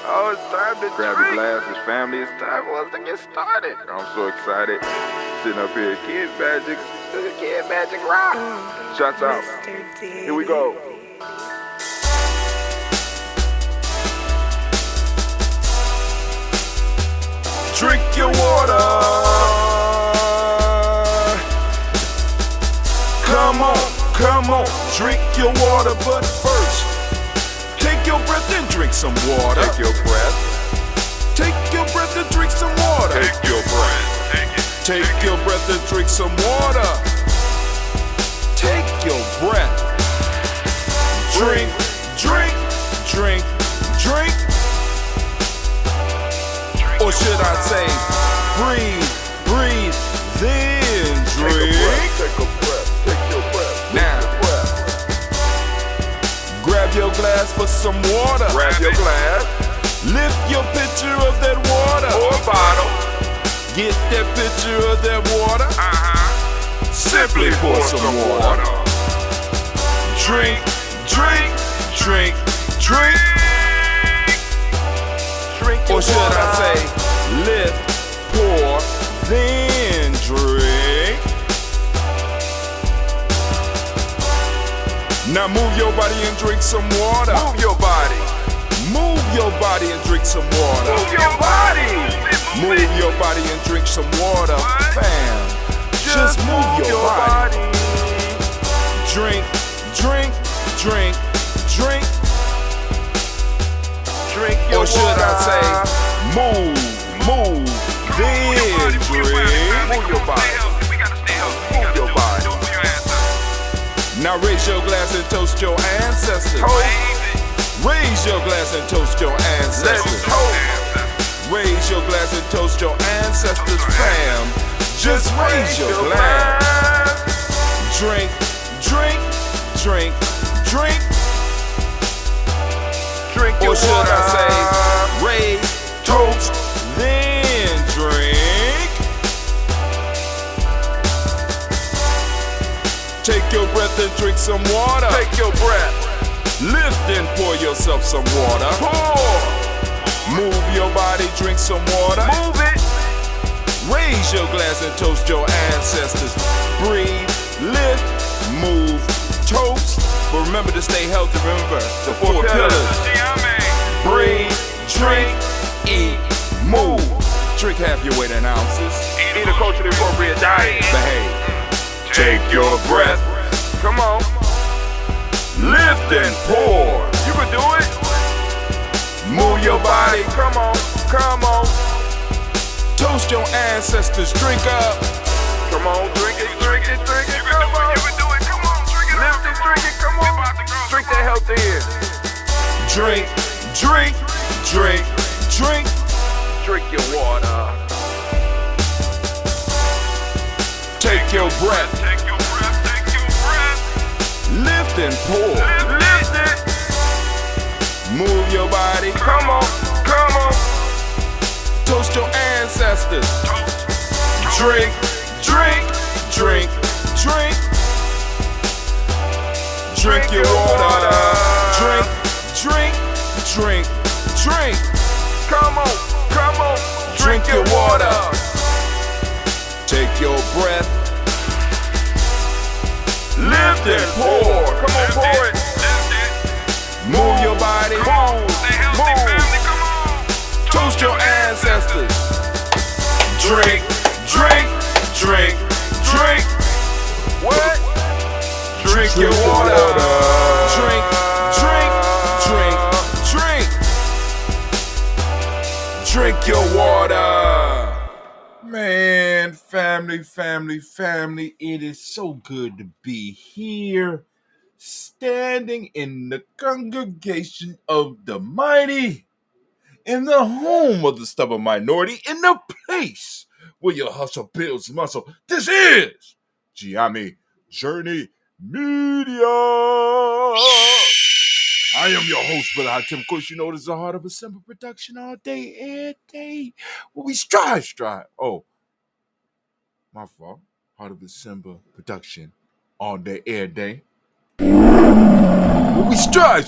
Oh, it's time to Grab your glasses, family. It's time for us to get started. I'm so excited. Sitting up here, Kid Magic Rock. Shots out. Here we go. Drink your water. Come on, drink your water, but first, take your breath and drink some water. Take your breath. Take your breath and drink some water. Take your breath. Take your breath and drink some water. Take your breath. Drink, drink, drink, drink. Or should I say, breathe, breathe, then drink. Take a breath, take your breath. Now, grab your glass for some water. Grab your glass. Lift your pitcher of that water. Or bottle. Get that pitcher of that water. Simply pour some water. Drink, drink, drink, drink. Or should I say, lift, pour, then drink. Now move your body and drink some water. Move your body. Move your body and drink some water. Move your body. Move your body and drink some water. Bam. Just move your body. Drink, drink, drink, drink. Drink your or should water. I say, move, then drink. Move your body. Move your body. Now raise your glass and toast your ancestors. Raise your glass and toast your ancestors. Raise your glass and toast your ancestors, fam. Just raise your glass. Drink, drink, drink, drink. Drink your or should water. I say, raise, toast, then drink. Take your breath and drink some water. Take your breath. Lift and pour yourself some water. Pour. Move your body, drink some water. Move it. Raise your glass and toast your ancestors. Breathe, lift, move, toast. But remember to stay healthy. Remember the four pillars. Breathe, drink, eat, move. Drink half your weight in ounces. Eat a culturally appropriate diet. Behave. Take your breath. Come on. Lift and pour. You can do it. Move your body. Come on. Come on. Toast your ancestors. Drink up. Come on. Drink it. Drink it. Drink it. Come on. You can do it. Come on. Drink it. Lift it. Drink it. Come on. Drink that health in. Drink. Drink. Drink. Drink. Drink your water. Take your breath. Take your breath. Take your breath. Lift and pour. Lift it. Move your body. Come on. Come on. Toast your ancestors. Drink. Drink. Drink. Drink. Drink your water. Drink. Drink. Drink. Drink. Come on. Come on. Drink your water. Take your breath. Lift and pour. Come on, pour it. Move your body. Move. Toast your ancestors. Drink. Drink. Drink. Drink. What? Drink your water. Drink. Drink. Drink. Drink. Drink your water. Man, family, it is so good to be here, standing in the congregation of the mighty, in the home of the stubborn minority, in the place where your hustle builds muscle. This is Gye-Nyame Journey Media. I am your host, Brother Tim. Of course, you know this is the Heart of a Simple production all day, every day. Where we strive. Oh, my fault. Heart of a Simple production all day, every day. Where we strive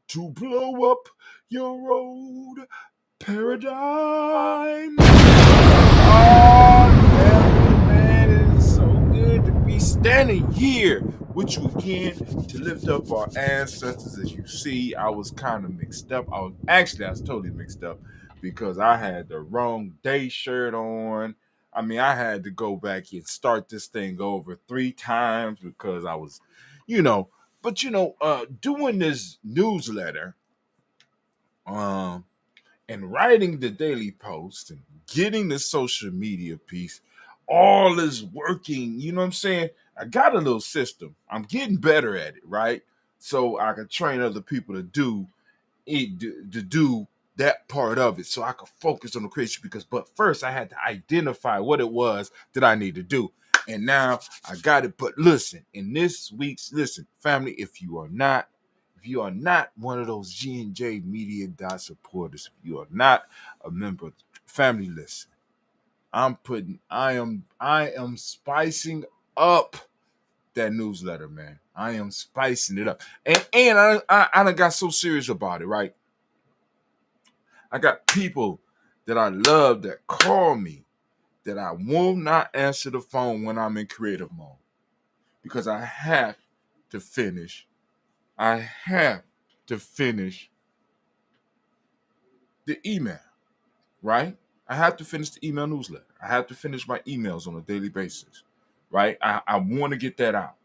to blow up your old paradigm. Oh, man, it is so good to be standing here with you again to lift up our ancestors. As you see, I was kind of mixed up. I was totally mixed up because I had the wrong day shirt on. I mean, I had to go back and start this thing over 3 times because I was, you know, but doing this newsletter, um, and writing the daily post and getting the social media piece, all is working. You know what I'm saying? I got a little system. I'm getting better at it, right? So I can train other people to do it, to do that part of it, so I could focus on the creation. But first, I had to identify what it was that I need to do, and now I got it. But listen, in this week's family, if you are not one of those G&J Media dot supporters, if you are not a member of the family, listen. I am spicing up that newsletter, man. I am spicing it up. And I done got so serious about it, right? I got people that I love that call me that I will not answer the phone when I'm in creative mode because I have to finish. I have to finish the email, right? I have to finish the email newsletter. I have to finish my emails on a daily basis, right? I want to get that out,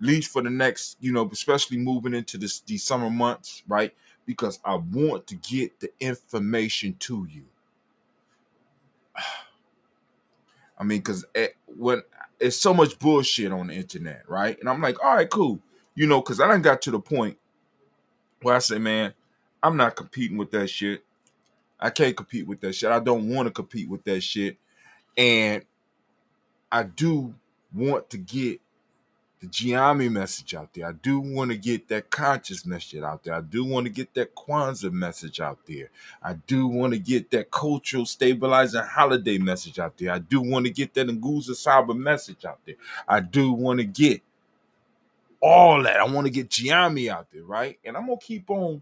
at least for the next, especially moving into these summer months, right? Because I want to get the information to you. I mean, because when it's so much bullshit on the internet, right? And I'm like, all right, cool, because I done got to the point where I say, man, I'm not competing with that shit. I can't compete with that shit. I don't want to compete with that shit. And I do want to get the Gye-Nyame message out there. I do want to get that conscious message out there. I do want to get that Kwanzaa message out there. I do want to get that cultural stabilizing holiday message out there. I do want to get that Nguza Saba message out there. I do want to get all that. I want to get Gye-Nyame out there, right? And I'm going to keep on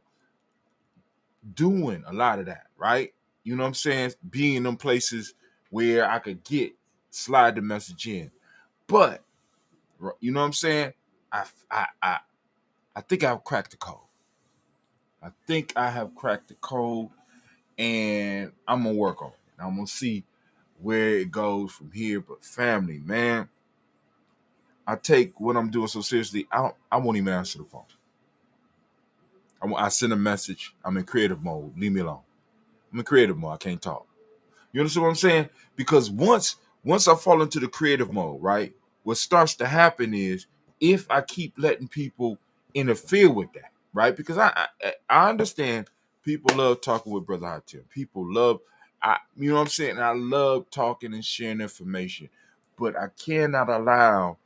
doing a lot of that, right? You know what I'm saying? Being in them places where I could slide the message in. But you know what I'm saying? I think I've cracked the code. I think I have cracked the code, and I'm gonna work on it. I'm gonna see where it goes from here. But family, man, I take what I'm doing so seriously. I won't even answer the phone. I send a message. I'm in creative mode. Leave me alone. I'm in creative mode. I can't talk. You understand what I'm saying? Because once I fall into the creative mode, right, what starts to happen is if I keep letting people interfere with that, right? Because I understand people love talking with Brother Hatim. People love, you know what I'm saying? I love talking and sharing information, but I cannot allow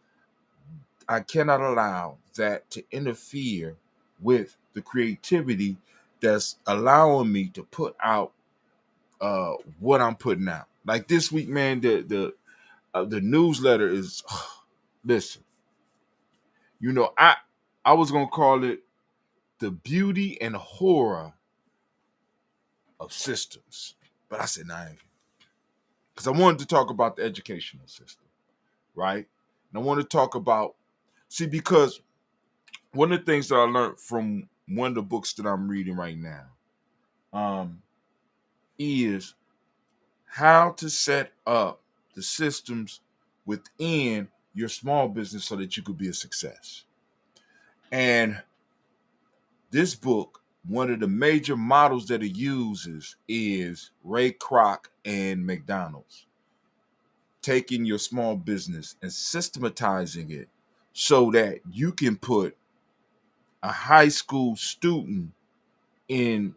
that to interfere with the creativity that's allowing me to put out what I'm putting out. Like this week, man, the newsletter is listen. I was gonna call it the beauty and horror of systems, but I said nah, because I wanted to talk about the educational system, right? And I want to talk about because one of the things that I learned from one of the books that I'm reading right now, is how to set up the systems within your small business so that you could be a success. And this book, one of the major models that it uses is Ray Kroc and McDonald's, taking your small business and systematizing it so that you can put a high school student into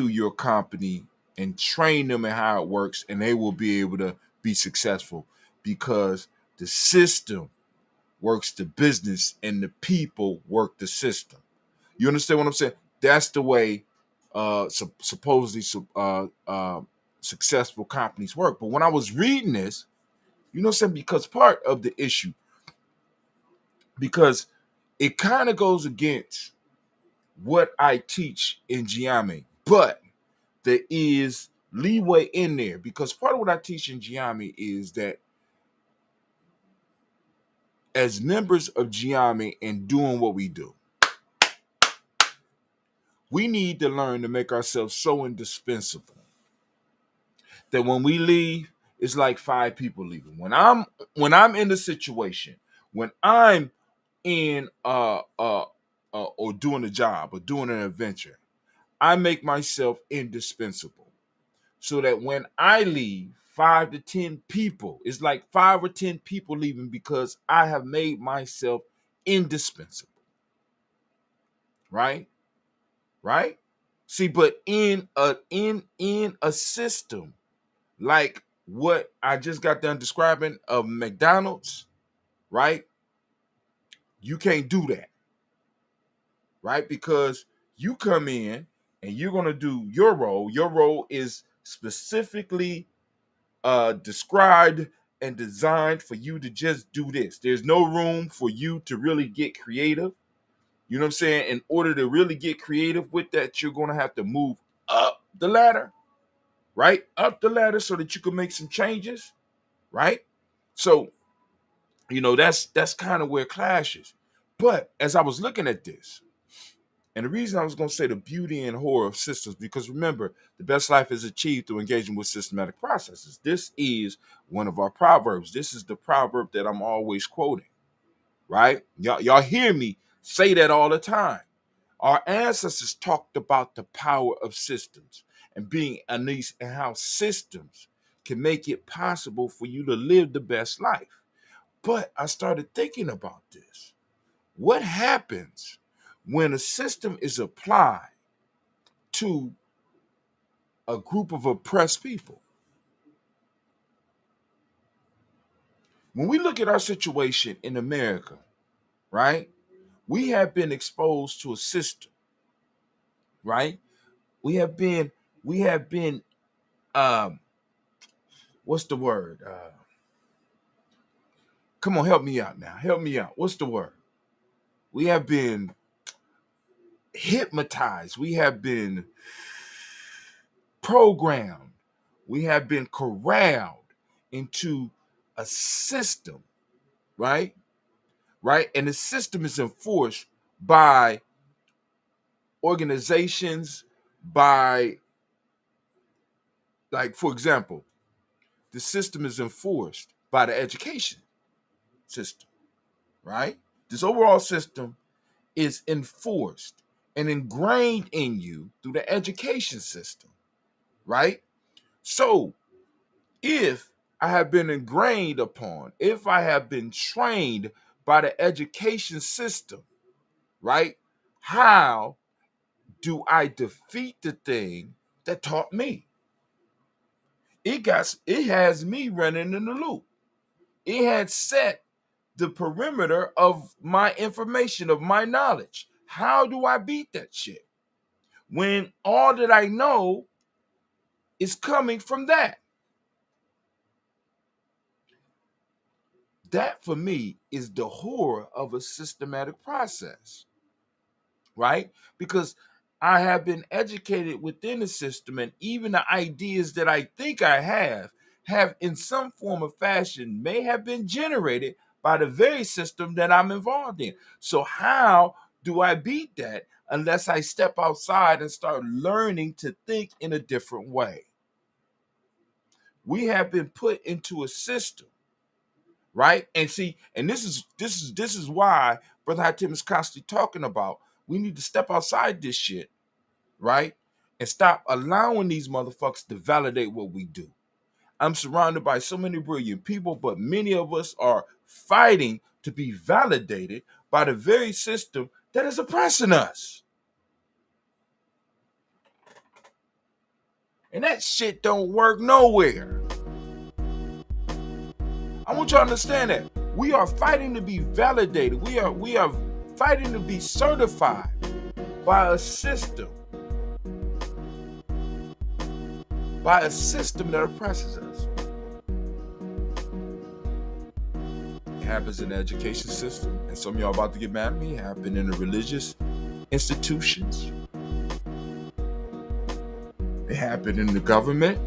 your company and train them in how it works, and they will be able to be successful because the system works the business and the people work the system. You understand what I'm saying? That's the way supposedly successful companies work. But when I was reading this, you know what I'm saying? Because part of the issue, because it kind of goes against what I teach in Gye-Nyame, but there is leeway in there, because part of what I teach in Gye-Nyame is that as members of Gye-Nyame and doing what we do, we need to learn to make ourselves so indispensable that when we leave, it's like 5 people leaving. When I'm in the situation, when I'm in or doing a job or doing an adventure, I make myself indispensable so that when I leave, 5 to 10 people, it's like 5 or 10 people leaving because I have made myself indispensable. Right? Right? See, but in a system like what I just got done describing of McDonald's, right? You can't do that, right? Because you come in and you're going to do your role. Your role is specifically described and designed for you to just do this. There's no room for you to really get creative. You know what I'm saying? In order to really get creative with that, you're going to have to move up the ladder, right? Up the ladder so that you can make some changes, right? So, that's kind of where it clashes. But as I was looking at this, and the reason I was going to say the beauty and horror of systems, because remember, the best life is achieved through engaging with systematic processes. This is one of our proverbs. This is the proverb that I'm always quoting, right? Y'all hear me say that all the time. Our ancestors talked about the power of systems and being uneasy and how systems can make it possible for you to live the best life. But I started thinking about this. What happens when a system is applied to a group of oppressed people? When we look at our situation in America, right, we have been exposed to a system, right? We have been, what's the word? Come on, help me out now. Help me out. What's the word? We have been hypnotized. We have been programmed. We have been corralled into a system, right? Right? And the system is enforced by organizations, by, like, for example, the system is enforced by the education system, right? This overall system is enforced and ingrained in you through the education system, right? So if I have been ingrained upon, if I have been trained by the education system, right? How do I defeat the thing that taught me? It has me running in the loop. It had set the perimeter of my information, of my knowledge. How do I beat that shit when all that I know is coming from that? That for me is the horror of a systematic process, right? Because I have been educated within the system, and even the ideas that I think I have in some form or fashion may have been generated by the very system that I'm involved in. So how do I beat that unless I step outside and start learning to think in a different way? We have been put into a system, right? And see, and this is why Brother Hatim is constantly talking about we need to step outside this shit, right? And stop allowing these motherfuckers to validate what we do. I'm surrounded by so many brilliant people, but many of us are fighting to be validated by the very system that is oppressing us. And that shit don't work nowhere. I want you to understand that. We are fighting to be validated. We are fighting to be certified by a system. By a system that oppresses us. It happens in the education system, and some of y'all about to get mad at me. It happened in the religious institutions. They happen in the government.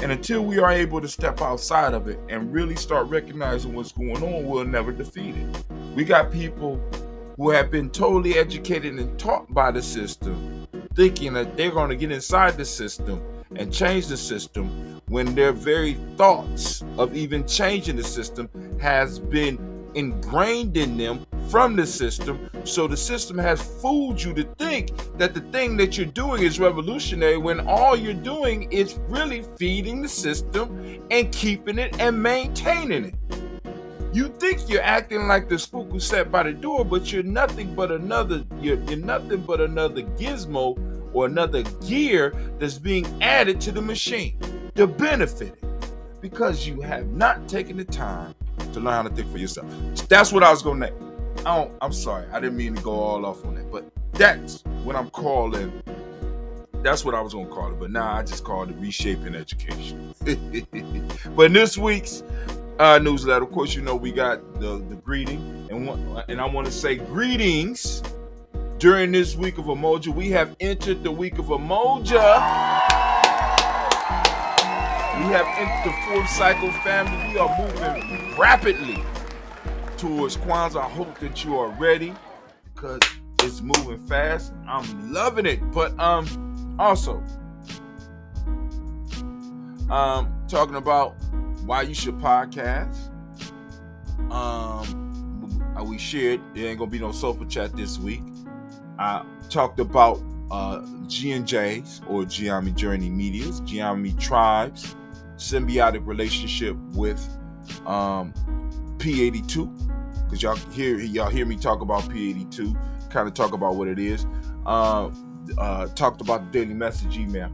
And until we are able to step outside of it and really start recognizing what's going on, we'll never defeat it. We got people who have been totally educated and taught by the system, thinking that they're going to get inside the system and change the system, when their very thoughts of even changing the system has been ingrained in them from the system. So the system has fooled you to think that the thing that you're doing is revolutionary, when all you're doing is really feeding the system and keeping it and maintaining it. You think you're acting like the spook who sat by the door, but you're nothing but another gizmo or another gear that's being added to the machine to benefit it, because you have not taken the time to learn how to think for yourself. That's what I was going to name. I'm sorry, I didn't mean to go all off on that, but that's what I'm calling. That's what I was going to call it, but now I just called it reshaping education. But in this week's newsletter, of course, you know, we got the greeting, and I want to say greetings during this week of Umoja. We have entered the week of Umoja. We have entered the fourth cycle, family. We are moving rapidly towards Kwanzaa. I hope that you are ready, because it's moving fast. I'm loving it. But also talking about why you should podcast. We shared there ain't gonna be no sofa chat this week. I talked about G&J's, or Gye-Nyame Journey Media's, Gye-Nyame Tribes symbiotic relationship with P82, because y'all hear me talk about P82, kind of talk about what it is. Talked about the daily message email.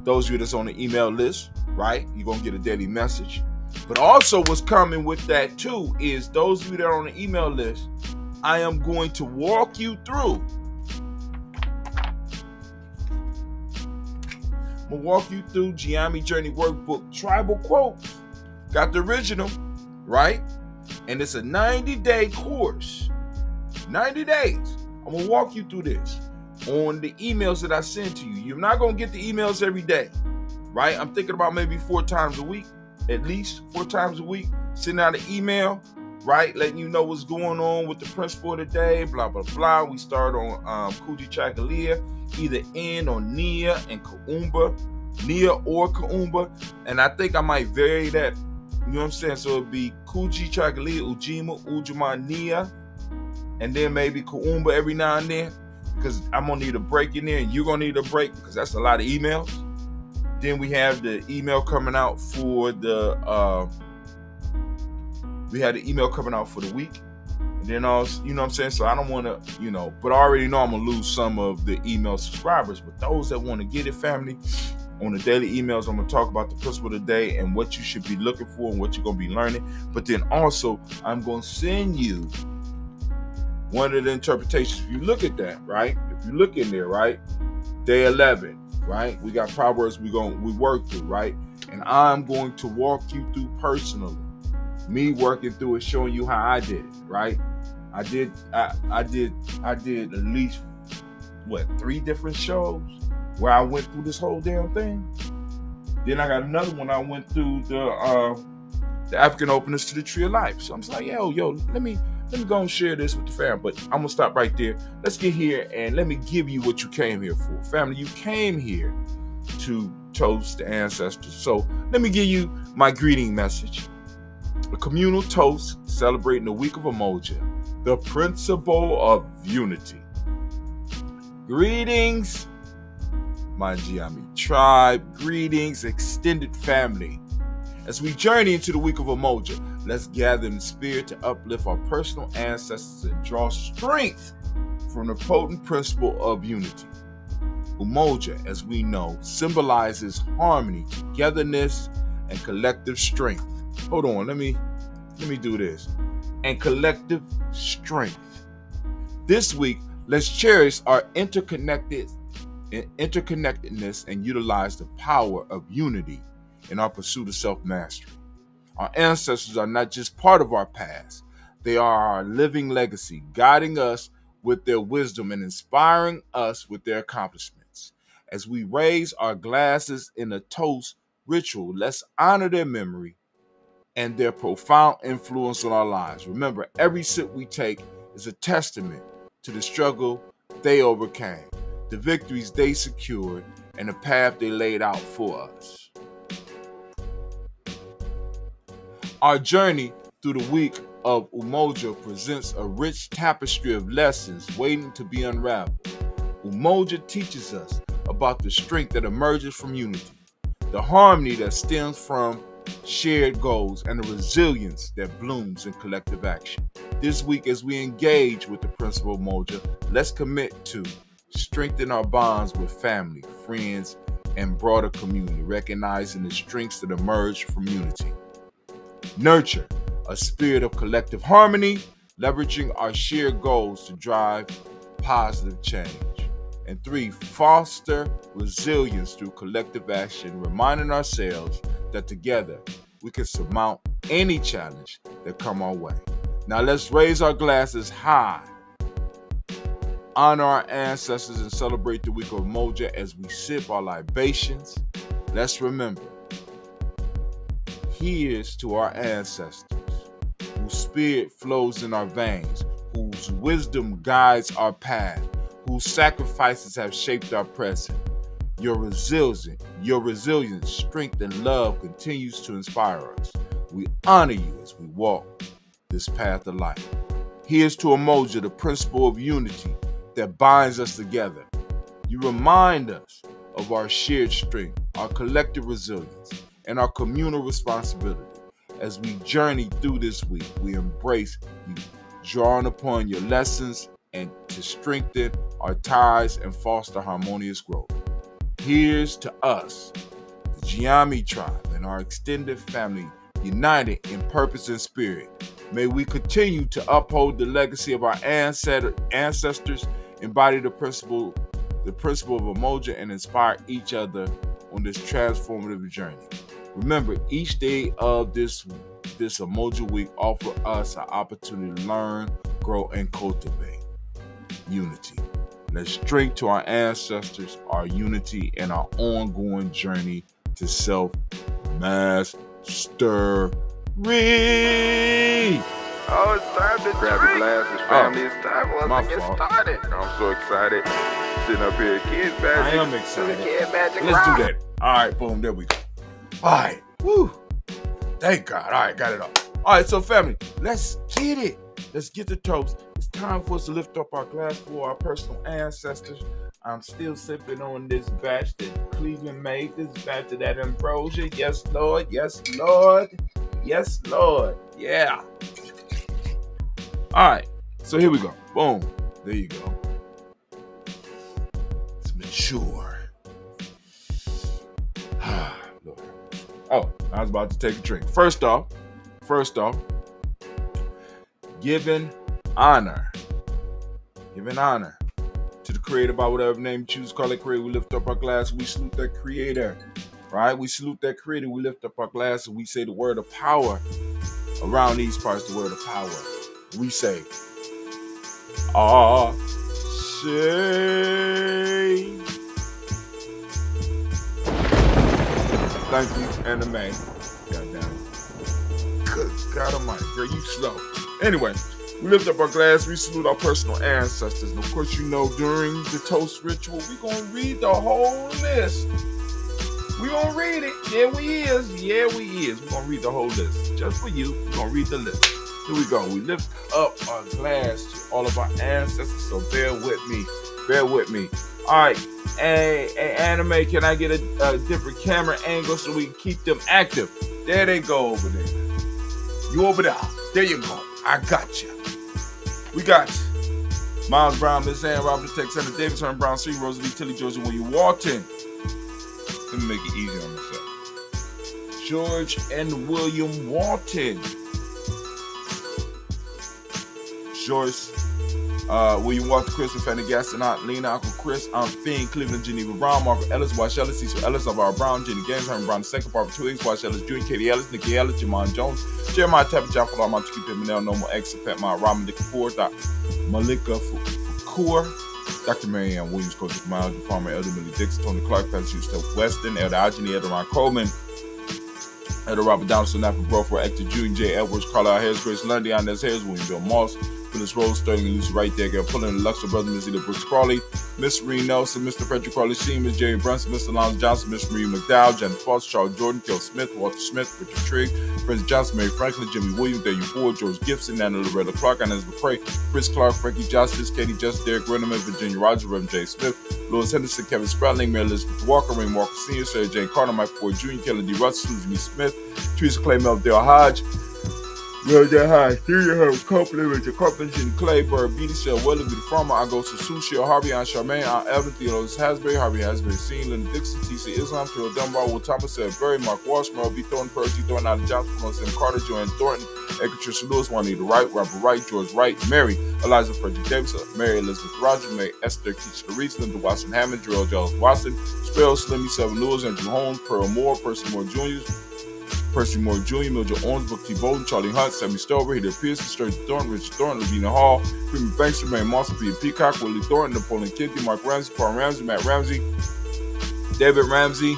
Those of you that's on the email list, right, you're gonna get a daily message. But also what's coming with that too is those of you that are on the email list, I am going to walk you through. I'm gonna walk you through Gye-Nyame Journey Workbook Tribal Quotes. Got the original, right? And it's a 90-day course. 90 days. I'm gonna walk you through this on the emails that I send to you. You're not gonna get the emails every day, right? I'm thinking about maybe 4 times a week, at least 4 times a week, sending out an email, right? Letting you know what's going on with the principle of the day, blah, blah, blah. We start on Kuji Chagalia, either N or Nia and Kaumba, Nia or Kaumba. And I think I might vary that, you know what I'm saying? So it'd be Kuji Chagalia, Ujima, Ujima, Nia, and then maybe Kaumba every now and then, because I'm going to need a break in there, and you're going to need a break, because that's a lot of emails. Then we have the email coming out for the, we had the email coming out for the week. And then also, you know what I'm saying? So I don't want to, you know, but I already know I'm going to lose some of the email subscribers. But those that want to get it, family, on the daily emails, I'm going to talk about the principle of the day and what you should be looking for and what you're going to be learning. But then also, I'm going to send you one of the interpretations. If you look at that, right? If you look in there, right? Day 11, right? We got Proverbs we work through, right? And I'm going to walk you through personally. Me working through it, showing you how I did it, right? I did at least 3 different shows where I went through this whole damn thing. Then I got another one I went through the African openers to the Tree of Life. So I'm just like, yo, let me go and share this with the fam. But I'm gonna stop right there. Let's get here and let me give you what you came here for. Family, you came here to toast the ancestors. So let me give you my greeting message. A communal toast celebrating the week of Umoja, the principle of unity. Greetings, my Gye-Nyame tribe. Greetings, extended family. As we journey into the week of Umoja, let's gather in the spirit to uplift our personal ancestors and draw strength from the potent principle of unity. Umoja, as we know, symbolizes harmony, togetherness, and collective strength. Hold on, let me do this. And collective strength. This week, let's cherish our interconnectedness and utilize the power of unity in our pursuit of self-mastery. Our ancestors are not just part of our past. They are our living legacy, guiding us with their wisdom and inspiring us with their accomplishments. As we raise our glasses in a toast ritual, let's honor their memory and their profound influence on our lives. Remember, every sip we take is a testament to the struggle they overcame, the victories they secured, and the path they laid out for us. Our journey through the week of Umoja presents a rich tapestry of lessons waiting to be unraveled. Umoja teaches us about the strength that emerges from unity, the harmony that stems from shared goals, and the resilience that blooms in collective action. This week, as we engage with the principle of Umoja, let's commit to strengthen our bonds with family, friends, and broader community, recognizing the strengths that emerge from unity. Nurture a spirit of collective harmony, leveraging our shared goals to drive positive change. And 3, foster resilience through collective action, reminding ourselves that together we can surmount any challenge that come our way. Now let's raise our glasses high, honor our ancestors, and celebrate the week of Umoja as we sip our libations. Let's remember, here's to our ancestors, whose spirit flows in our veins, whose wisdom guides our path, whose sacrifices have shaped our present. Your resilience, strength, and love continues to inspire us. We honor you as we walk this path of life. Here's to Umoja, the principle of unity that binds us together. You remind us of our shared strength, our collective resilience, and our communal responsibility. As we journey through this week, we embrace you, drawing upon your lessons and to strengthen our ties and foster harmonious growth. Here's to us, the Gye-Nyame tribe, and our extended family, united in purpose and spirit. May we continue to uphold the legacy of our ancestors, embody the principle of Umoja, and inspire each other on this transformative journey. Remember, each day of this Umoja week offer us an opportunity to learn, grow, and cultivate unity. Let's drink to our ancestors, our unity, and our ongoing journey to self-mastery. Oh, it's time to grab the glasses, family. It's time for us to get started. I'm so excited. Sitting up here, kids magic. I am excited. Kid magic. Let's do that. All right, boom, there we go. All right, woo. Thank God. All right, got it all. All right, so family, let's get it. Let's get the toast. It's time for us to lift up our glass for our personal ancestors. I'm still sipping on this batch that Cleveland made, this batch of that ambrosia. Yes, Lord. Yes, Lord. Yes, Lord. Yeah. All right. So here we go. Boom. There you go. It's mature. Lord. Oh, I was about to take a drink. First off, giving honor to the creator by whatever name you choose to call that creator. We lift up our glass, we salute that creator, right? We salute that creator, we lift up our glass, and we say the word of power around these parts, the word of power. We say, say. Thank you, Anime. Goddamn it. Good God Almighty, girl, you slow. Anyway, we lift up our glass, we salute our personal ancestors. And of course, you know, during the toast ritual, we're going to read the whole list. We're going to read it. Yeah, we is. We're going to read the whole list. Just for you, we're going to read the list. Here we go. We lift up our glass to all of our ancestors, so bear with me. All right. Hey, Anime, can I get a different camera angle so we can keep them active? There they go over there. You over there. There you go. I got you. We got Miles Brown, Miss Ann, Robert Texana, Davis, Herman Brown, C. Rosalie, Tilly, Georgia. When you walked in, let me make it easy on myself. George and William Walton. Joyce, William Walton, Chris, and Fanny Gaston, Aunt Lena, Uncle Chris, Aunt Fiend, Cleveland, Geneva Brown, Margaret Ellis, Wash Ellis, Cecil Ellis, Alvaro Brown, Jenny Gaines, Herman Brown, II, Barbara Twiggs, Wash Ellis, Jr., Katie Ellis, Nikki Ellis, Jamon Jones, Jeremiah Tapper, John Fallah, Montague Pitt, Manel, Normal X, Pat Ma, Robin Dick Ford, Malika Shakur, Dr. Mary Ann Williams, Coach Miles, the farmer, Elder Millie Dixon, Tony Clark, Pastor Steph Weston, Elder Agony, Elder Ron Coleman, Elder Robert Donaldson, Napa Brofer, Actor Junior J. Edwards, Carlisle Harris, Grace Lundy, Inez Harris, William Bill Moss, Phyllis Rose, Sterling and Lucy Wright, Dagger Pullen, the Luxor Brother, Miss Eda Brooks Crawley, Miss Marie Nelson, Mr. Frederick Crawley Sheen, Miss Jerry Brunson, Mr. Lance Johnson, Miss Marie McDowell, Janet Foster, Charles Jordan, Kel Smith, Walter Smith, Richard Trigg, Prince Johnson, Mary Franklin, Jimmy Williams, Daniel Ford, George Gibson, Nana Loretta Clark, Inez McCray, Chris Clark, Frankie Justice, Katie Just, Derek Renneman, Virginia Rogers, Reverend J. Smith, Louis Henderson, Kevin Spratling, Mary Elizabeth Walker, Raymond Walker Sr., Sarah Jane Carter, Mike Ford Jr., Kelly D. Russell, Susan B. Smith, Teresa Clay, Mel Dale Hodge, Dale Hodge, Junior Herb Copeland, Richard Carpenter, Jenny Clayburg, B.D. Shell, Willie, B. the Farmer, I go to Sushi, Harvey, Aunt Charmaine, Aunt Evan, Theodore Hasbury, Harvey Hasbury, Seen, Linda Dixon, T.C. Islam, Terrell Dunbar, Will Thomas, Sarah Berry, Mark Walsh, Merle B. Thornton, Percy Thornton, Adam Johnson, Sam Carter, Joanne Thornton, Edgar Trisha Lewis, Juanita Wright, Robert Wright, George Wright, Mary, Eliza Frederick Davis, Mary Elizabeth Rogers, May Esther Keisha Reese, Linda Watson Hammond, Gerald Giles Watson, Sparrow, Slimmy, Seven Lewis, Andrew Holmes, Pearl Moore, Percy Moore Jr., Mildred Owens, Book T. Bolden, Charlie Hunt, Sammy Stover, Heather Pearson, Sturgeon Thornton, Richard Thornton, Lavina Hall, Freeman Banks, Ray Moss, Peter Peacock, Willie Thornton, Napoleon Kinsey, Mark Ramsey, Paul Ramsey, Matt Ramsey, David Ramsey.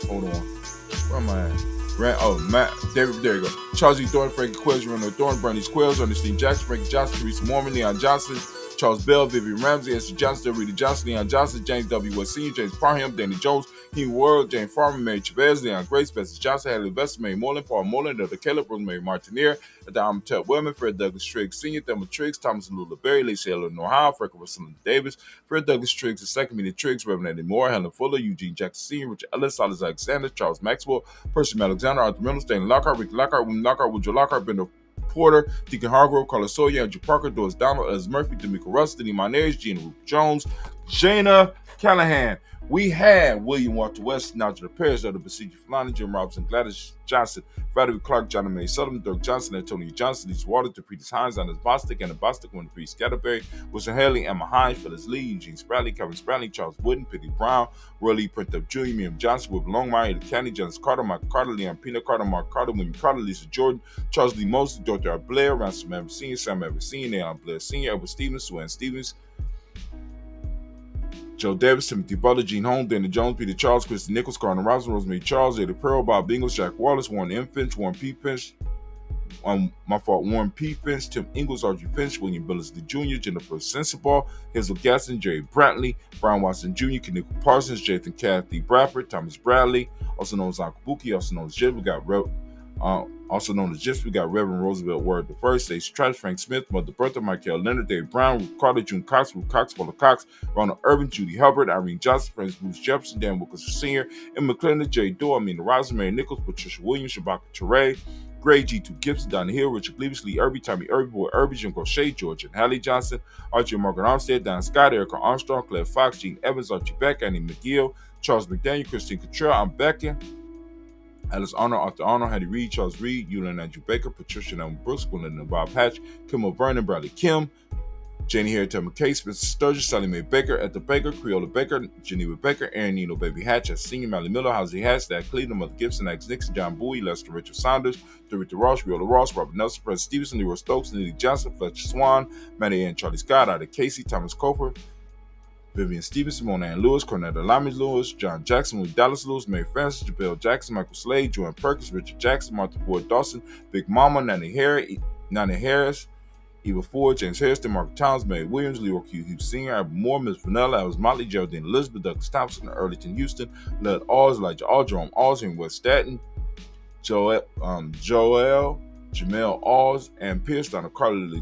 Hold on. Where am I at? Matt, David, there you go. Charles E. Thornton, Frankie Quills, Ronald Thornton, Bernice Quills, Ernestine Jackson, Frankie Johnson, Teresa Mormon, Leon Johnson, Charles Bell, Vivian Ramsey, Esther Johnson, Rita Johnson, Leon Johnson, James W. West Sr., James Parham, Danny Jones, Hugh World, Jane Farmer, Mary Chavez, Leon Grace, Bessie Johnson, Hadley Vester, Mary Moreland, Paul Moreland, Dr. Caleb, Rosemary Martinier, Adam Ted Wellman, Fred Douglas Triggs Sr., Thelma Triggs, Thomas and Lula Berry, Lacey Eleanor Howe, Freckle Russell Davis, Fred Douglas Triggs, the second meeting Triggs, Reverend Eddie Moore, Helen Fuller, Eugene Jackson Sr., Richard Ellis, Silas Alexander, Charles Maxwell, Percy Alexander, Arthur Reynolds, Stanley Lockhart, Ricky Lockhart, William Lockhart, Woodrow Lockhart, Bender Porter, Deacon Hargrove, Carlos Sawyer, Andrew Parker, Doris Donald, Ez Murphy, D'Amico Russ, Denny Monez, Gina Ruth Jones, Jana Callahan. We had William Walter West, Nigel Paris, Elder Besiege Fulani, Jim Robinson, Gladys Johnson, Valerie Clark, John May Sullivan, Dirk Johnson, Antonio Johnson, Lisa Waters, DePretis Hines, Anders Bostic, Anna Bostic, Winnie Priest Scatterberry, Wilson Haley, Emma Hines, Phyllis Lee, Eugene Spradley, Kevin Spradley, Charles Wooden, Pitty Brown, Roy Lee, Print Up Jr., Miriam Johnson, Wilbur Longmire, Eddie County, Jonas Carter, Michael Carter, Leon Pina Carter, Mark Carter, William Carter, Lisa Jordan, Charles Lee Mosley, Dr. Blair, Ransom Evans Sr., Sam Evans Sr., Leon Blair Sr., Edward Stevens, Sue Ann Stevens, Joe Davis, Timothy Butler, Gene Holmes, Danny Jones, Peter Charles, Christy Nichols, Cardinal Robinson, Rosemary Charles, Eddie Pearl, Bob Ingles, Jack Wallace, Warren M. Finch, Warren P. Finch, Warren P. Finch, Tim Ingles, Archie Finch, William Billingsley Jr., Jennifer Sensible, Hazel Gaston, Jerry Brantley, Brian Watson Jr., Kanika Parsons, Jathan Kathy Bradford, Thomas Bradley, also known as Uncle Buki, also known as Jib. We got we got Reverend Roosevelt Word the First, Stacey Trash, Frank Smith, Mother Bertha, Michael Leonard, Dave Brown, Ruth Carter, June Cox, Ruth Cox, Paula Cox, Ronald Urban, Judy Hubbard, Irene Johnson, Francis Bruce Jefferson, Dan Wilkerson Sr., Emma McClendon, Jay Doe, Amina Rosa, Mary Nichols, Patricia Williams, Shabaka Teray, Gray, G2 Gibson, Don Hill, Richard Gleavis, Lee Irby, Tommy Irby, Boy Irby, Jim Crochet, George and Hallie Johnson, Archie and Margaret Armstead, Don Scott, Erica Armstrong, Claire Fox, Gene Evans, Archie Beck, Annie McGill, Charles McDaniel, Christine Cottrell, I'm Becca, Alice Arnold, Arthur Arnold, Hattie Reed, Charles Reed, Eulin Andrew Baker, Patricia Nelson Brooks, Gwendolyn and Bob Hatch, Kim O'Vernon, Bradley Kim, Janie Harriet McKay, Spencer Sturgis, Sally Mae Baker, Etta Baker, Creola Baker, Geneva Baker, Aaron Nino Baby Hatch, Senior Mally Miller, Housie Hatch, Dad Cleveland, Mother Gibson, Alex Nixon, John Bowie, Lester Richard Saunders, Dorita Ross, Riola Ross, Robert Nelson, Fred Stevenson, Leroy Stokes, Lily Johnson, Fletcher Swan, Maddie Ann, Charlie Scott, Ida Casey, Thomas Cofer, Vivian Stevenson, Mona Ann Lewis, Cornetta Lamis Lewis, John Jackson, Lee Dallas Lewis, Mary Francis, Jabel Jackson, Michael Slade, Joanne Perkins, Richard Jackson, Martha Boyd Dawson, Big Mama, Nanny Harris, Eva Ford, James Harrison, Mark Towns, Mary Williams, Leroy Q. Hughes Sr., Albert Moore, Miss Vanilla, Alice Motley, Geraldine Elizabeth, Douglas Thompson, Earlington Houston, Led Alls, Elijah All, Jerome Alls, and West Staten, Joel, Jamel Alls, and Pierce, Donna Carter,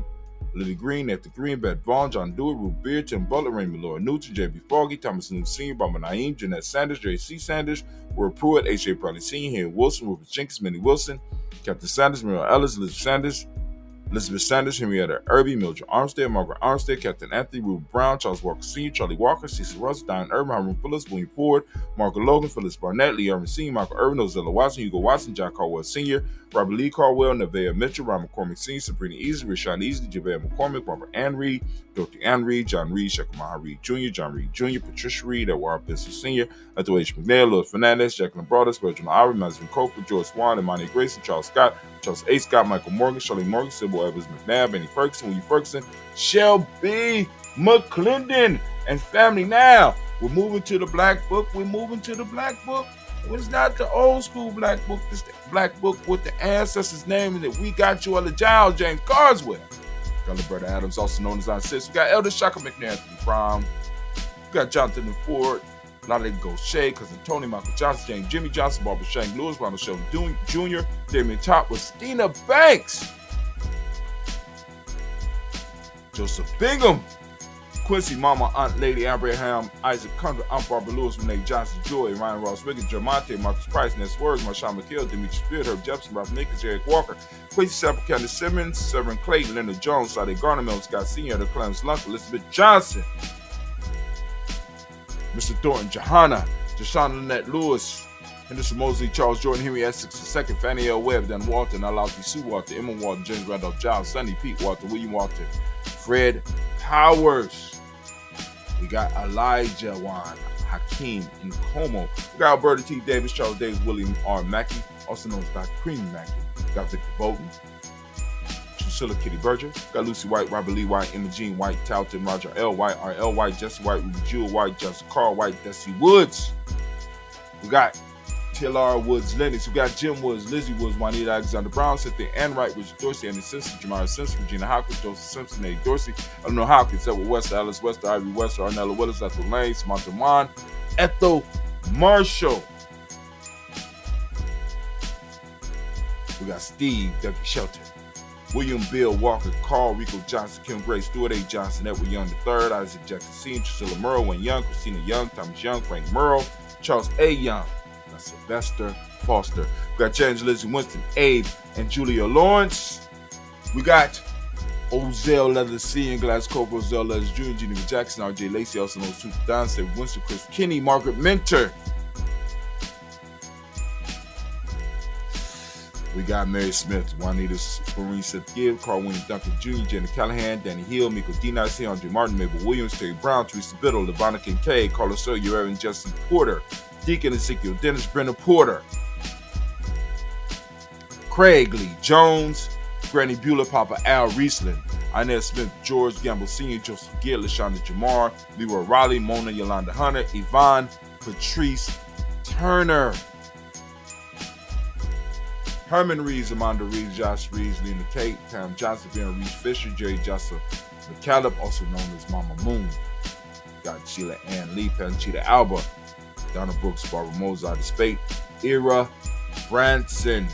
Lily Green, Nathan Green, Beth Vaughn, John Dewey, Ruth Beard, Tim Butler, Raymond Laura Newton, J.B. Foggy, Thomas New Sr., Barbara Naeem, Jeanette Sanders, J.C. Sanders, Will Pruitt, H.J. Bradley Sr., Henry Wilson, Rufus Jenkins, Minnie Wilson, Captain Sanders, Muriel Ellis, Elizabeth Sanders, Henrietta Irby, Mildred Armstead, Margaret Armstead, Captain Anthony, Ruben Brown, Charles Walker Sr., Charlie Walker, Cecil Russ, Diane Irvin, Hiram Phillips, William Ford, Margaret Logan, Phyllis Barnett, Lee Irvin Sr., Michael Irvin, Ozella Watson, Hugo Watson, John Caldwell Sr., Robert Lee Caldwell, Nevaeh Mitchell, Ron McCormick Sr., Sabrina Easley, Rashawn Easley, Javale McCormick, Barbara Ann Reed, Dorothy Ann Reed, John Reed, Shekamaha Reed Jr., John Reed Jr., Patricia Reed, Edward Bissell Sr., Ethel H. McNair, Louis Fernandez, Jacqueline Broadus, Reginald Irie, Mazin Coker, George Swan, Imani Grayson, Charles Scott, Charles A. Scott, Michael Morgan, Shirley Morgan, Sybil Evans McNabb, Annie Ferguson, Willie Ferguson, Shelby McClendon, and family. Now, we're moving to the Black Book. It's not the old school Black Book. It's the Black Book with the ancestors' name that we got you on the Giles James Carswell. Got LaBerta Adams, also known as our sis. We got Elder Shaka McNair, Prom. We got Jonathan Ford, Lale Gaucher, Cousin Tony, Michael Johnson, James Jimmy Johnson, Barbara Shank Lewis, Ronald Sheldon Jr., Damian Top with Stina Banks, Joseph Bingham, Quincy Mama, Aunt Lady Abraham, Isaac Condor, Aunt Barbara Lewis, Renee Johnson, Joy, Ryan Ross Wiggins, Jermonte, Marcus Price, Ness Words, Marshawn McHale, Demetrius Beard, Herb Jefferson, Ralph Nichols, Eric Walker, Quincy Sample, Candace Simmons, Severin Clayton, Leonard Jones, Sade Garner, Mel Scott Sr., the Clarence Lunk, Elizabeth Johnson, Mr. Thornton, Johanna, Deshaun Lynette Lewis, Henderson Mosley, Charles Jordan, Henry Essex II, Fannie L. Webb, Dan Walton, Alauti Sue Walter, Emma Walton, James Randolph Giles, Sonny Pete Walter, William Walter, Fred Powers. We got Elijah Wan, Hakeem Nkomo. We got Alberta T. Davis, Charles Davis, William R. Mackey, also known as Dr. Cream Mackey. We got Victor Bolton, Drusilla Kitty Berger. We got Lucy White, Robert Lee White, Emma Jean White, Talton, Roger L. White, R.L. White, Jesse White, Ruby Jewel White, Justin Carl White, Desi Woods. We got TLR Woods Lennox. We got Jim Woods, Lizzie Woods, Juanita Alexander Brown, Cynthia Ann Wright, Richard Dorsey, Andy Simpson, Jamara Simpson, Regina Hawkins, Joseph Simpson, Eddie Dorsey, Eleanor Hawkins, Edward West, Alice West, Ivy West, Arnella Willis, Ethel Lane, Samantha Wan, Ethel Marshall. We got Steve W. Shelton, William Bill Walker, Carl Rico Johnson, Kim Gray, Stuart A. Johnson, Edward Young III, Isaac Jackson Sr., Priscilla Merle, Wayne Young, Christina Young, Thomas Young, Frank Merle, Charles A. Young, Sylvester Foster. We got James Lizzie Winston, Abe, and Julia Lawrence. We got Ozell Leathers C. and Glass Cobra, Ozell Leathers Jr., Geneva Jackson, R.J. Lacey, also known as Truth Don, Save Winston, Chris Kinney, Margaret Minter. We got Mary Smith, Juanita Spurine, Seth Gibb, Carl William Duncan Jr., Jenna Callahan, Danny Hill, Miko D.Nice, Andre Martin, Mabel Williams, Terry Brown, Teresa Biddle, Levana Kincaid, Carlos Sawyer, Aaron Justin Porter, Deacon Ezekiel Dennis, Brendan Porter, Craig Lee Jones, Granny Bueller, Papa Al Riesling, Inez Smith, George Gamble Sr., Joseph Gill, LaShonda Jamar, Leroy Riley, Mona Yolanda Hunter, Yvonne Patrice Turner, Herman Reeves, Amanda Reeves, Josh Reeves, Lena Kate, Pam Johnson, Vera Reeves Fisher, Jerry Joseph McCallum, also known as Mama Moon. Got Sheila Ann Lee, Panchita Alba, Donna Brooks, Barbara Mozart, Spate, Ira Branson,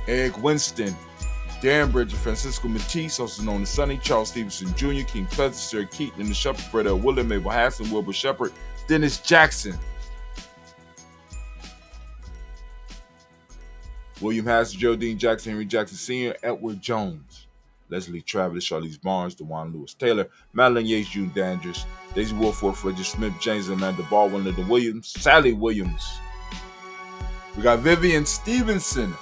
Eric Winston, Darren Bridger, Francisco Matisse, also known as Sonny, Charles Stevenson Jr., King Pleasant, Sarah Keaton, and the Shepherd, Brett L. Willard, Mabel Hassan, Wilbur Shepard, Dennis Jackson, William Hassan, Geraldine Jackson, Henry Jackson Sr., Edward Jones, Leslie Travis, Charlize Barnes, DeJuan Lewis Taylor, Madeline Yates, June Dandridge, Daisy Wolford, Frederick Smith, James Amanda Baldwin, Lyndon Williams, Sally Williams. We got Vivian Stevenson,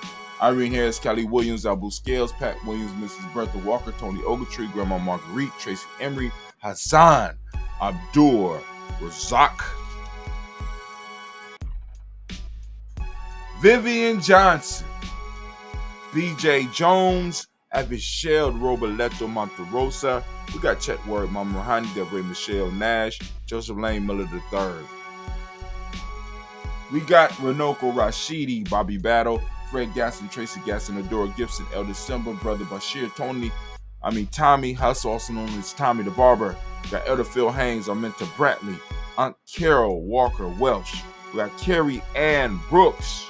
Irene Harris, Kelly Williams, Abu Scales, Pat Williams, Mrs. Bertha Walker, Tony Ogletree, Grandma Marguerite, Tracy Emery, Hassan Abdur Razak, Vivian Johnson, B.J. Jones, Avishel Roboleto Monterosa. We got Chet Word, Mama Rahani, Deborah Michelle Nash, Joseph Lane Miller III. We got Renoko Rashidi, Bobby Battle, Fred Gasson, Tracy Gasson, Adora Gibson, Elder Simba, Brother Bashir, Tommy Hustle, also known as Tommy the Barber. We got Elder Phil Haynes, Arminta Bradley, Aunt Carol Walker Welsh. We got Carrie Ann Brooks.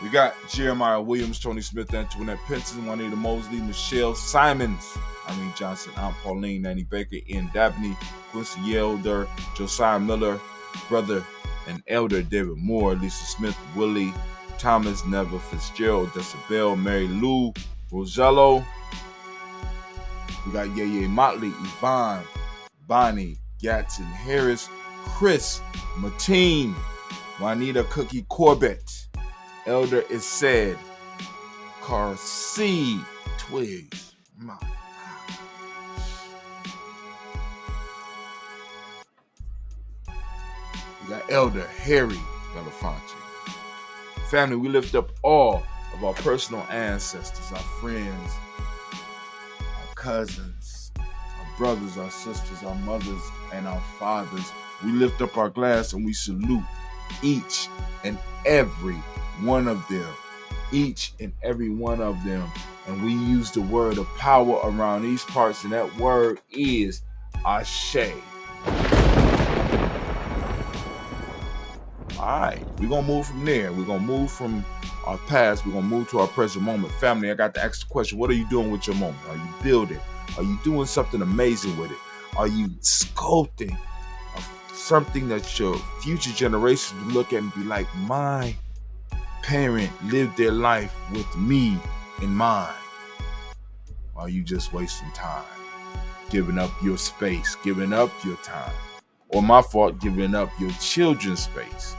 We got Jeremiah Williams, Tony Smith, Antoinette Pinson, Juanita Mosley, Michelle Simons, Irene Johnson, Aunt Pauline, Nanny Baker, Ian Dabney, Quincy Elder, Josiah Miller, Brother and Elder David Moore, Lisa Smith, Willie Thomas, Neva Fitzgerald, Decibel, Mary Lou, Rosello. We got Yeye Motley, Yvonne, Bonnie, Gatson Harris, Chris Mateen, Juanita Cookie Corbett, Elder is said, Carcy Twigs. My God. We got Elder Harry Belafonte. Family, we lift up all of our personal ancestors, our friends, our cousins, our brothers, our sisters, our mothers, and our fathers. We lift up our glass and we salute each and every one of them. Each and every one of them. And we use the word of power around these parts, and that word is Ashe. All right, we're going to move from there. We're going to move from our past. We're going to move to our present moment. Family, I got to ask the question, what are you doing with your moment? Are you building? Are you doing something amazing with it? Are you sculpting something that your future generations will look at and be like, my parent lived their life with me in mind? Or are you just wasting time, giving up your space, giving up your time? Or my fault, giving up your children's space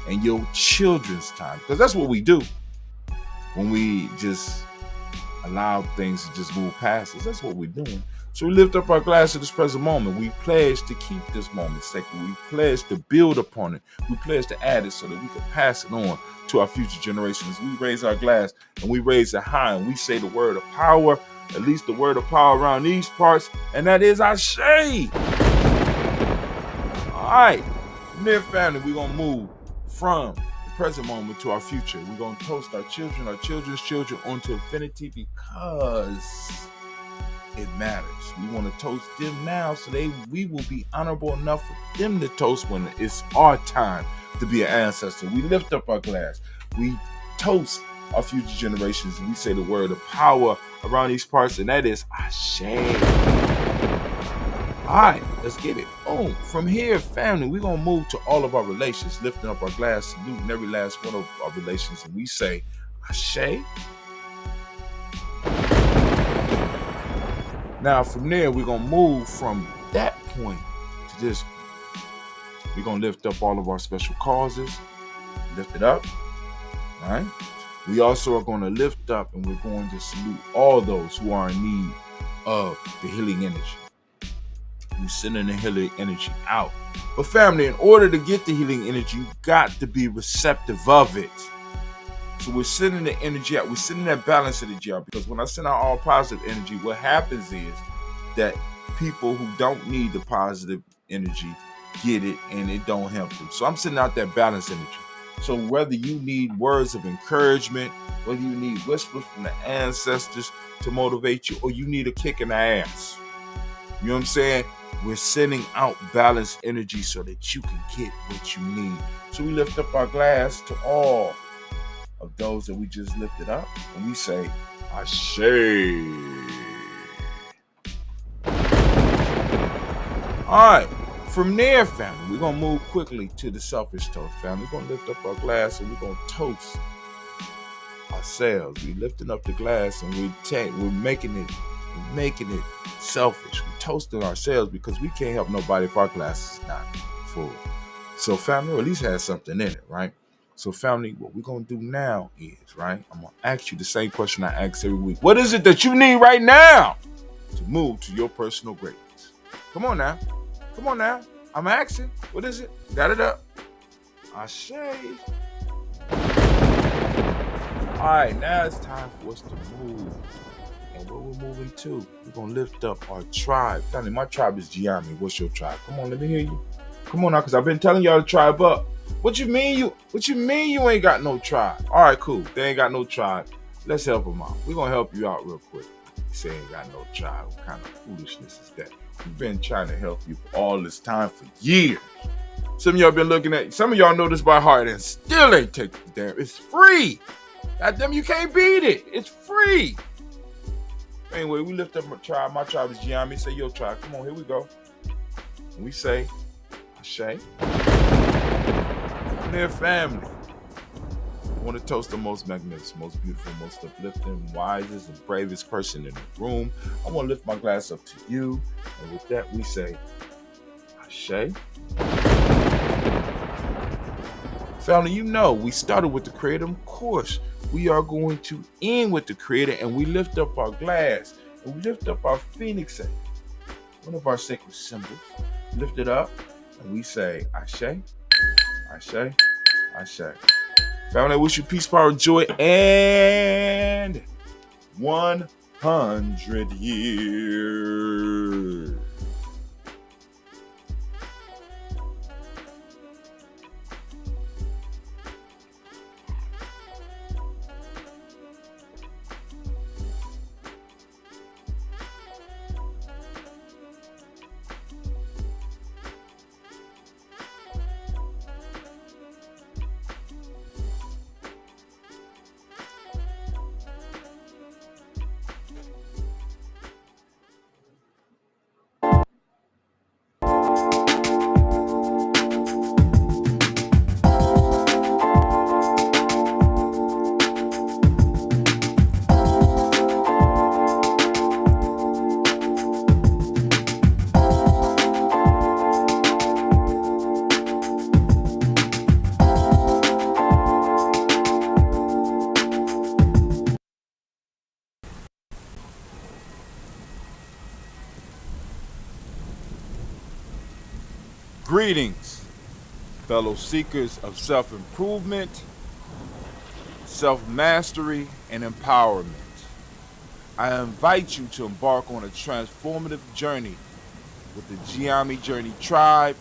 and your children's time? Because that's what we do when we just allow things to just move past us. That's what we're doing. So we lift up our glass to this present moment. We pledge to keep this moment sacred. We pledge to build upon it. We pledge to add it so that we can pass it on to our future generations. We raise our glass and we raise it high and we say the word of power, at least the word of power around these parts, and that is Ashe. All right, from there, family, we're going to move from the present moment to our future. We're going to toast our children, our children's children onto infinity because it matters. We want to toast them now so we will be honorable enough for them to toast when it's our time to be an ancestor. We lift up our glass. We toast our future generations and we say the word of power around these parts, and that is Ashe. All right, let's get it. Oh, from here, family, we're going to move to all of our relations, lifting up our glass, saluting every last one of our relations, and we say Ashe. Now, from there, we're going to move from that point to this point. We're going to lift up all of our special causes, lift it up, all right? We also are going to lift up and we're going to salute all those who are in need of the healing energy. We're sending the healing energy out. But family, in order to get the healing energy, you got to be receptive of it. So we're sending the energy out. We're sending that balance energy out, because when I send out all positive energy, what happens is that people who don't need the positive energy get it and it don't help them. So I'm sending out that balance energy. So whether you need words of encouragement, whether you need whispers from the ancestors to motivate you, or you need a kick in the ass, you know what I'm saying? We're sending out balanced energy so that you can get what you need. So we lift up our glass to all of those that we just lifted up, and we say, Ashe. All right, from there, family, we're going to move quickly to the selfish toast, family. We're going to lift up our glass and we're going to toast ourselves. We're lifting up the glass and we're making it selfish. We're toasting ourselves because we can't help nobody if our glass is not full. So family, or at least has something in it, right? So family, what we're going to do now is, right, I'm going to ask you the same question I ask every week. What is it that you need right now to move to your personal greatness? Come on now. Come on now. I'm asking. What is it? Got it up. Ashe. All right, now it's time for us to move. And where we're moving to, we're going to lift up our tribe. Family, my tribe is Gye-Nyame. What's your tribe? Come on, let me hear you. Come on now, because I've been telling y'all to tribe up. What you mean you ain't got no tribe? All right, cool. They ain't got no tribe. Let's help them out. We're going to help you out real quick. You say ain't got no tribe. What kind of foolishness is that? We've been trying to help you for all this time for years. Some of y'all been looking at, some of y'all know this by heart and still ain't taking the damn. It's free. Goddamn, you can't beat it. It's free. Anyway, we lift up my tribe. My tribe is Gye-Nyame. Say your tribe. Come on, here we go. And we say, Ashe. And their family. I want to toast the most magnificent, most beautiful, most uplifting, wisest, and bravest person in the room. I want to lift my glass up to you. And with that, we say, Ashe. Family, you know, we started with the Creator. Of course, we are going to end with the Creator, and we lift up our glass, and we lift up our phoenix egg, one of our sacred symbols. Lift it up, and we say, Ashe. Ashe. Family, I wish you peace, power, joy, and 100 years. Greetings, fellow seekers of self-improvement, self-mastery, and empowerment. I invite you to embark on a transformative journey with the Gye-Nyame Journey Tribe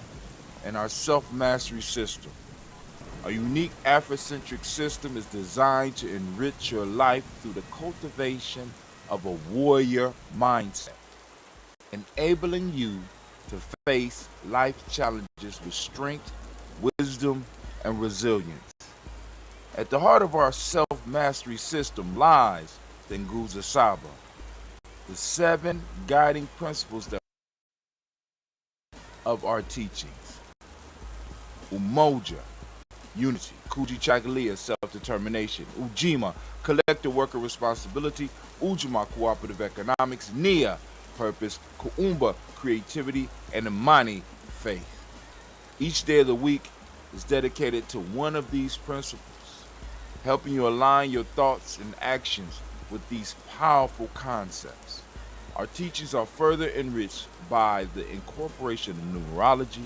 and our self-mastery system. A unique Afrocentric system is designed to enrich your life through the cultivation of a warrior mindset, enabling you to face life challenges with strength, wisdom, and resilience. At the heart of our self-mastery system lies the Nguzo Saba, the 7 guiding principles of our teachings. Umoja, unity. Kuji Chagalia, self-determination. Ujima, collective worker responsibility. Ujima, cooperative economics. Nia, purpose. Kuumba, creativity. And Imani, faith. Each day of the week is dedicated to one of these principles, helping you align your thoughts and actions with these powerful concepts. Our teachings are further enriched by the incorporation of numerology,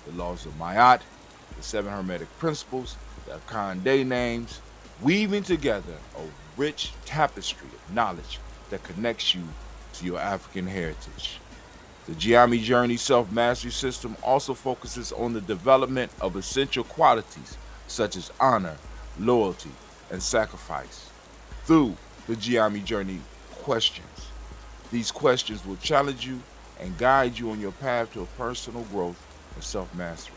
the laws of Ma'at, the 7 Hermetic principles, the Akande names, weaving together a rich tapestry of knowledge that connects you to your African heritage. The Gye-Nyame Journey Self-Mastery System also focuses on the development of essential qualities such as honor, loyalty, and sacrifice through the Gye-Nyame Journey questions. These questions will challenge you and guide you on your path to a personal growth and self-mastery.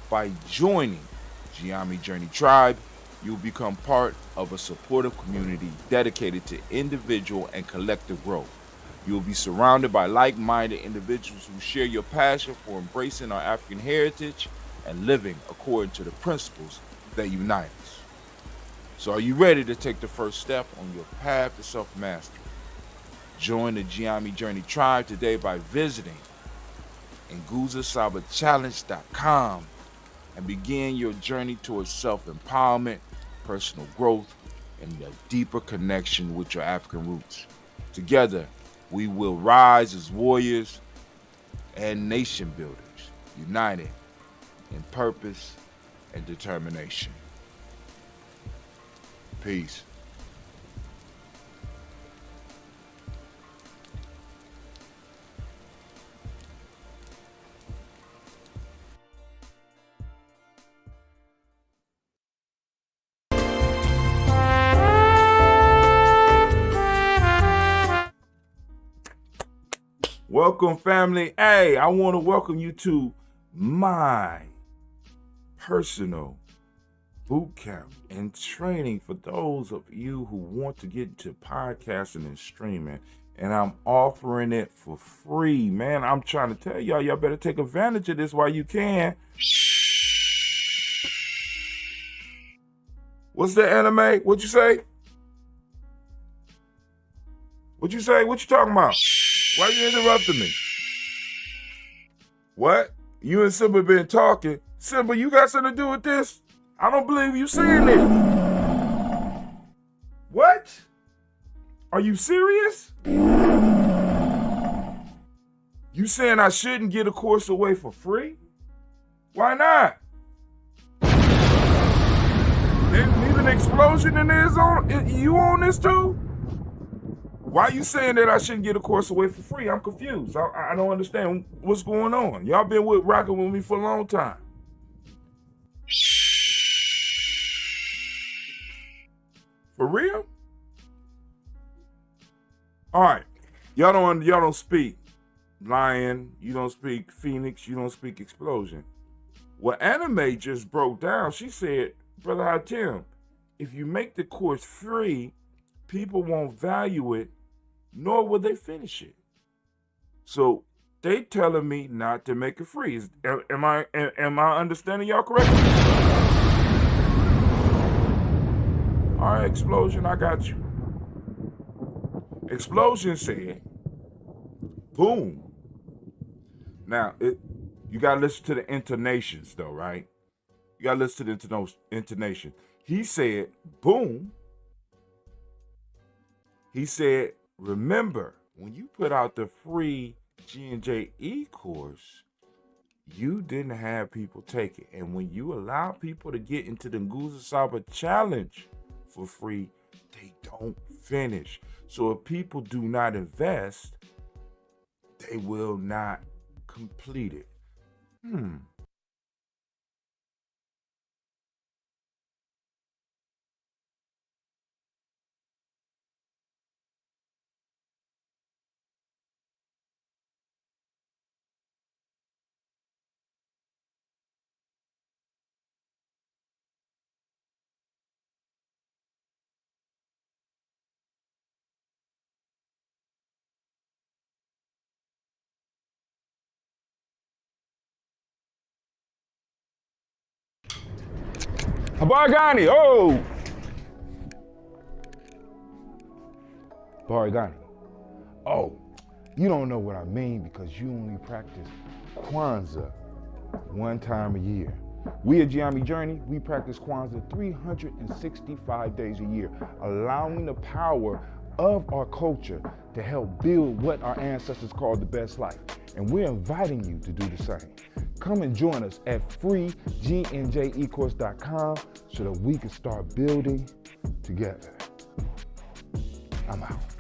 By joining Gye-Nyame Journey Tribe, you will become part of a supportive community dedicated to individual and collective growth. You will be surrounded by like-minded individuals who share your passion for embracing our African heritage and living according to the principles that unite us. So are you ready to take the first step on your path to self-mastery? Join the Gye-Nyame Journey Tribe today by visiting nguzosabachallenge.com and begin your journey towards self-empowerment, personal growth, and a deeper connection with your African roots. Together, we will rise as warriors and nation builders, united in purpose and determination. Peace. Welcome, family. Hey, I want to welcome you to my personal boot camp and training for those of you who want to get into podcasting and streaming. And I'm offering it for free, man. I'm trying to tell y'all better take advantage of this while you can. What's the anime? What'd you say? What'd you say? What you talking about? Why you interrupting me? What? You and Simba been talking. Simba, you got something to do with this? I don't believe you saying it. What? Are you serious? You saying I shouldn't get a course away for free? Why not? Explosion and you on this too? Why you saying that I shouldn't get a course away for free? I'm confused. I don't understand what's going on. Y'all been rocking with me for a long time. For real? All right. Y'all don't speak Lion. You don't speak Phoenix. You don't speak Explosion. What Anime just broke down, she said, Brother Hatim, if you make the course free, people won't value it, nor will they finish it. So they telling me not to make it free. Am I understanding y'all correctly? All right, Explosion, I got you. Explosion said, boom. Now, you got to listen to the intonations, though, right? You got to listen to the intonation. He said, boom. He said, remember, when you put out the free Gye-Nyame course, you didn't have people take it. And when you allow people to get into the Nguza Saba challenge for free, they don't finish. So if people do not invest, they will not complete it. Bargani, oh! Bargani. Oh, you don't know what I mean because you only practice Kwanzaa one time a year. We at Gye-Nyame Journey, we practice Kwanzaa 365 days a year, allowing the power of our culture to help build what our ancestors called the best life. And we're inviting you to do the same. Come and join us at freegynjaecourse.com so that we can start building together. I'm out.